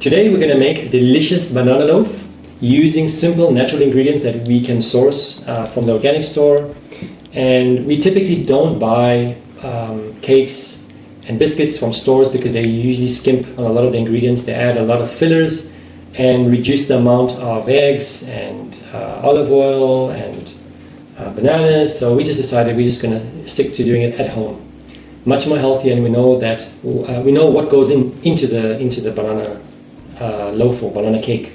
Today we're going to make a delicious banana loaf using simple natural ingredients that we can source from the organic store. And we typically don't buy cakes and biscuits from stores because they usually skimp on a lot of the ingredients. They add a lot of fillers and reduce the amount of eggs and olive oil and bananas. So we just decided we're just going to stick to doing it at home. Much more healthy, and we know that we know what goes into the banana loaf or banana cake.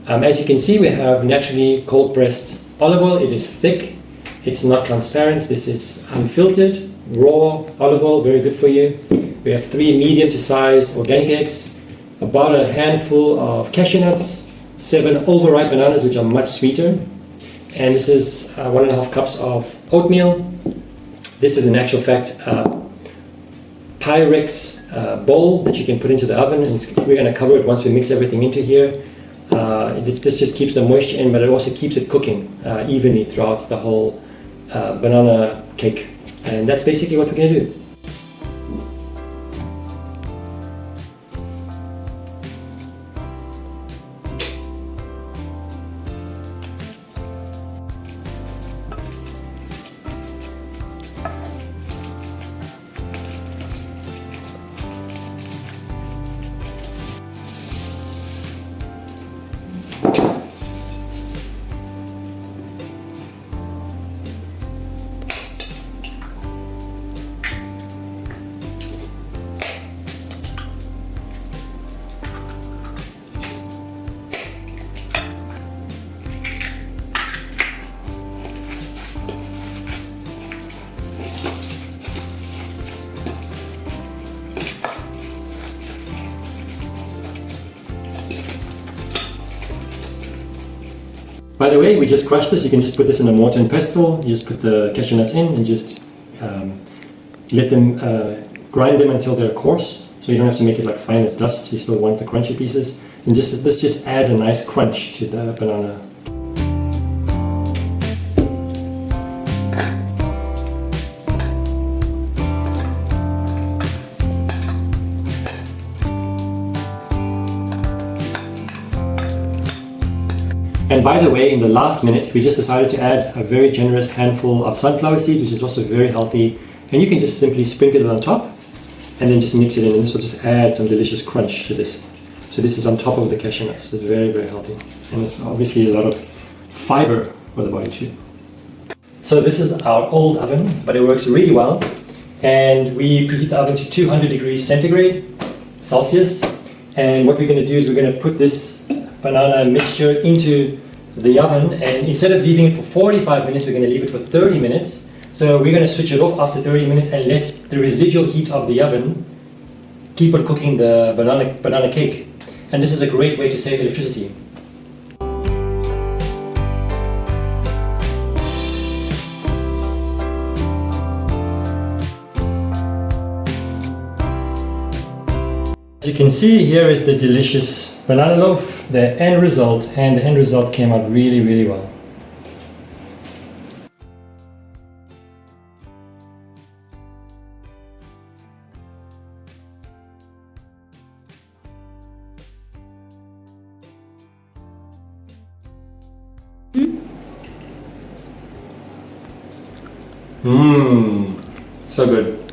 As you can see, we have naturally cold pressed olive oil. It is thick, it's not transparent. This is unfiltered raw olive oil, very good for you. We have 3 medium to size organic eggs, about a handful of cashew nuts, 7 overripe bananas which are much sweeter, and this is 1.5 cups of oatmeal. This is in actual fact Pyrex bowl that you can put into the oven, and we're going to cover it once we mix everything into here. This just keeps the moisture in, but it also keeps it cooking evenly throughout the whole banana cake, and that's basically what we're going to do. By the way, we just crushed this. You can just put this in a mortar and pestle. You just put the cashew nuts in and just let them grind them until they're coarse. So you don't have to make it like fine as dust. You still want the crunchy pieces. And this just adds a nice crunch to the banana. And by the way, in the last minute, we just decided to add a very generous handful of sunflower seeds, which is also very healthy. And you can just simply sprinkle it on top and then just mix it in, and this will just add some delicious crunch to this. So this is on top of the cashew nuts. It's very, very healthy. And it's obviously a lot of fiber for the body too. So this is our old oven, but it works really well. And we preheat the oven to 200 degrees centigrade, Celsius. And what we're going to do is we're going to put this banana mixture into the oven, and instead of leaving it for 45 minutes, we're going to leave it for 30 minutes. So we're going to switch it off after 30 minutes and let the residual heat of the oven keep on cooking the banana cake. And this is a great way to save electricity. As you can see, here is the delicious banana loaf, the end result, and the end result came out really, really well. So good.